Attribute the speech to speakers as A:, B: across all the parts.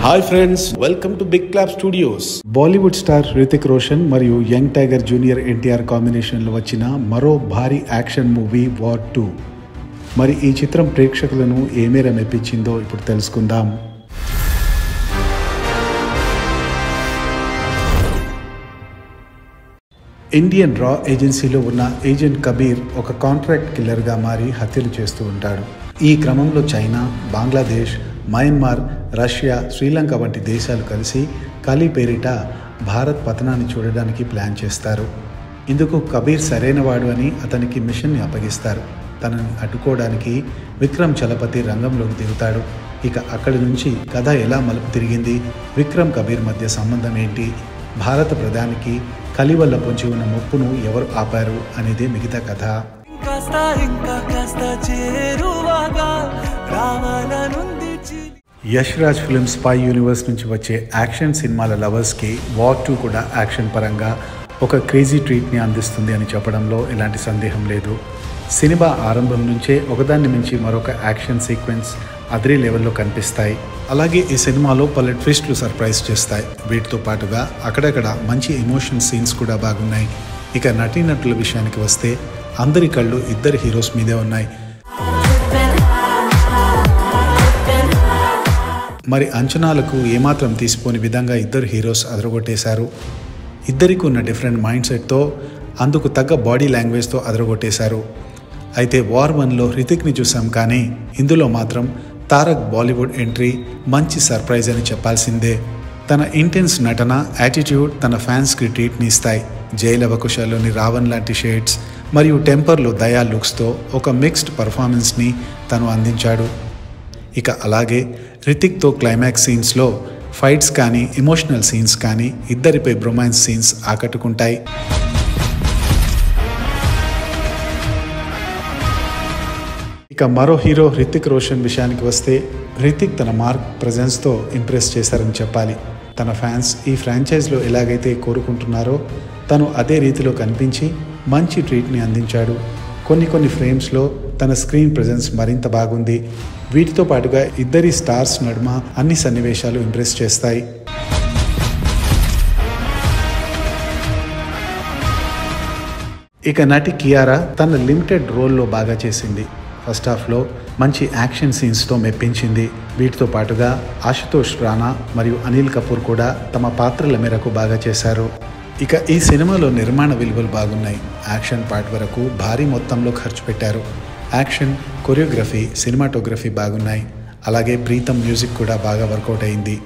A: Hi friends, welcome to big clap studios. Bollywood star Hrithik Roshan మరియు young tiger junior NTR కాంబినేషన్లో వచ్చిన మరో భారీ యాక్షన్ మూవీ వార్ 2. మరి ఈ చిత్రం ప్రేక్షకులను ఏ మేర మెప్పించిందో ఇప్పుడు తెలుసుకుందాం. ఇండియన్ రా ఏజెన్సీలో ఉన్న ఏజెంట్ కబీర్ ఒక కాంట్రాక్ట్ కిల్లర్గా మారి హత్యలు చేస్తూ ఉంటాడు. ఈ క్రమంలో China, Bangladesh, Myanmar, Russia, Sri Lanka వంటి దేశాలు కలిసి కలీ పేరిట భారత్ పతనాన్ని చూడడానికి ప్లాన్ చేస్తారు. ఇందుకు కబీర్ సరైనవాడు అని అతనికి మిషన్ని అప్పగిస్తారు. తనని అడ్డుకోవడానికి విక్రమ్ చలపతి రంగంలోకి దిగుతాడు. ఇక అక్కడి నుంచి కథ ఎలా మలుపు తిరిగింది, విక్రమ్ కబీర్ మధ్య సంబంధం ఏంటి, భారత ప్రధానికి కలి వల్ల పొంచి ఉన్న ముప్పును ఎవరు ఆపారు అనేది మిగతా కథ. Yash Raj films spy universe నుంచి వచ్చే యాక్షన్ సినిమాల లవర్స్కి వార్ 2 కూడా యాక్షన్ పరంగా ఒక క్రేజీ ట్రీట్ని అందిస్తుంది అని చెప్పడంలో ఎలాంటి సందేహం లేదు. సినిమా ఆరంభం నుంచే ఒకదాన్ని మించి మరొక యాక్షన్ సీక్వెన్స్ అదరీ లెవెల్లో కనిపిస్తాయి. అలాగే ఈ సినిమాలో పలు ట్విస్ట్లు సర్ప్రైజ్ చేస్తాయి. వీటితో పాటుగా అక్కడక్కడ మంచి ఎమోషన్ సీన్స్ కూడా బాగున్నాయి. ఇక నటీనటుల విషయానికి వస్తే అందరి కళ్ళు ఇద్దరు హీరోస్ మీదే ఉన్నాయి. మరి అంచనాలకు ఏమాత్రం తీసిపోని విధంగా ఇద్దరు హీరోస్ అదరగొట్టేశారు. ఇద్దరికి ఉన్న డిఫరెంట్ మైండ్ సెట్తో అందుకు తగ్గ బాడీ లాంగ్వేజ్తో అదరగొట్టేశారు. అయితే వార్ 1లో హృతిక్ని చూసాం, కానీ ఇందులో మాత్రం తారక్ బాలీవుడ్ ఎంట్రీ మంచి సర్ప్రైజ్ అని చెప్పాల్సిందే. తన ఇంటెన్స్ నటన, యాటిట్యూడ్ తన ఫ్యాన్స్కి ట్రీట్ని ఇస్తాయి. జైల్ అవకుశలోని రావణ్ లాంటి షేడ్స్ మరియు టెంపర్లో దయా లుక్స్తో ఒక మిక్స్డ్ పర్ఫార్మెన్స్ని తను అందించాడు. ఇక అలాగే హృతిక్తో క్లైమాక్స్ సీన్స్లో ఫైట్స్ కానీ, ఎమోషనల్ సీన్స్ కానీ, ఇద్దరిపై బ్రొమాన్స్ సీన్స్ ఆకట్టుకుంటాయి. ఇక మరో హీరో హృతిక్ రోషన్ విషయానికి వస్తే, హృతిక్ తన మార్క్ ప్రెజెన్స్తో ఇంప్రెస్ చేశారని చెప్పాలి. తన ఫ్యాన్స్ ఈ ఫ్రాంచైజ్లో ఎలాగైతే కోరుకుంటున్నారో తను అదే రీతిలో కనిపించి మంచి ట్రీట్ని అందించాడు. కొన్ని ఫ్రేమ్స్లో తన స్క్రీన్ ప్రెజెన్స్ మరింత బాగుంది. వీటితో పాటుగా ఇద్దరి స్టార్స్ నడుమ అన్ని సన్నివేశాలు ఇంప్రెస్ చేస్తాయి. ఇక నటి కియారా తన లిమిటెడ్ రోల్లో బాగా చేసింది. ఫస్ట్ హాఫ్లో మంచి యాక్షన్ సీన్స్తో మెప్పించింది. వీటితో పాటుగా ఆశుతోష్ రాణా మరియు అనిల్ కపూర్ కూడా తమ పాత్రల మేరకు బాగా చేశారు. ఇక ఈ సినిమాలో నిర్మాణ విలువలు బాగున్నాయి. యాక్షన్ పార్ట్ వరకు భారీ మొత్తంలో ఖర్చు పెట్టారు. యాక్షన్, కొరియోగ్రఫీ, సినిమాటోగ్రఫీ బాగున్నాయి. అలాగే ప్రీతం మ్యూజిక్ కూడా బాగా వర్కౌట్ అయింది.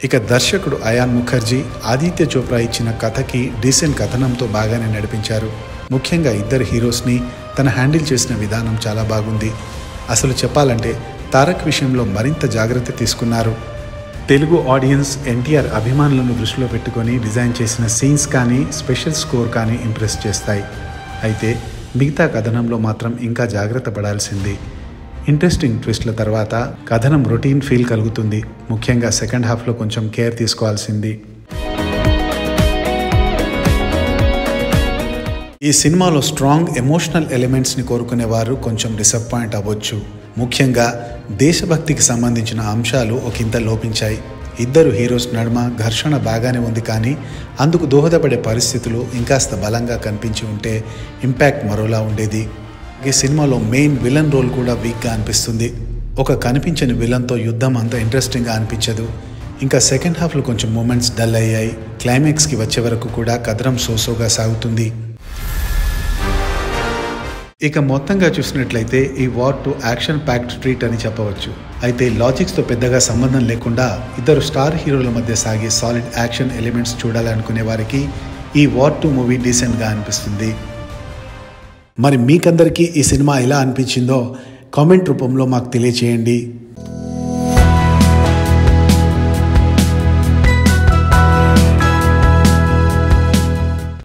A: ఇక దర్శకుడు అయాన్ ముఖర్జీ ఆదిత్య చోప్రా ఇచ్చిన కథకి డీసెంట్ కథనంతో బాగానే నడిపించారు. ముఖ్యంగా ఇద్దరు హీరోస్ని తన హ్యాండిల్ చేసిన విధానం చాలా బాగుంది. అసలు చెప్పాలంటే తారక్ విషయంలో మరింత జాగ్రత్త తీసుకున్నారు. తెలుగు ఆడియన్స్, ఎన్టీఆర్ అభిమానులను దృష్టిలో పెట్టుకొని డిజైన్ చేసిన సీన్స్ కానీ, స్పెషల్ స్కోర్ కానీ ఇంప్రెస్ చేస్తాయి. అయితే మిగతా కథనంలో మాత్రం ఇంకా జాగ్రత్త పడాల్సింది. ఇంట్రెస్టింగ్ ట్విస్ట్ల తర్వాత కథనం రొటీన్ ఫీల్ కలుగుతుంది. ముఖ్యంగా సెకండ్ హాఫ్లో కొంచెం కేర్ తీసుకోవాల్సింది. ఈ సినిమాలో స్ట్రాంగ్ ఎమోషనల్ ఎలిమెంట్స్ని కోరుకునేవారు కొంచెం డిసప్పాయింట్ అవ్వచ్చు. ముఖ్యంగా దేశభక్తికి సంబంధించిన అంశాలు ఒకంత లోపించాయి. ఇద్దరు హీరోస్ నడుమ ఘర్షణ బాగానే ఉంది, కానీ అందుకు దోహదపడే పరిస్థితులు ఇంకాస్త బలంగా కనిపించి ఉంటే ఇంపాక్ట్ మరోలా ఉండేది. ఈ సినిమాలో మెయిన్ విలన్ రోల్ కూడా వీక్గా అనిపిస్తుంది. ఒక కనిపించని విలన్తో యుద్ధం అంత ఇంట్రెస్టింగ్గా అనిపించదు. ఇంకా సెకండ్ హాఫ్లో కొంచెం మూమెంట్స్ డల్ అయ్యాయి. క్లైమాక్స్కి వచ్చే వరకు కూడా కథనం సోసోగా సాగుతుంది. ఇక మొత్తంగా చూసినట్లయితే ఈ వార్ 2 యాక్షన్ ప్యాక్డ్ ట్రీట్ అని చెప్పవచ్చు. అయితే లాజిక్స్తో పెద్దగా సంబంధం లేకుండా ఇద్దరు స్టార్ హీరోల మధ్య సాగే సాలిడ్ యాక్షన్ ఎలిమెంట్స్ చూడాలనుకునే వారికి ఈ వార్ 2 మూవీ డీసెంట్గా అనిపిస్తుంది. మరి మీకందరికీ ఈ సినిమా ఎలా అనిపించిందో కామెంట్ రూపంలో మాకు తెలియచేయండి.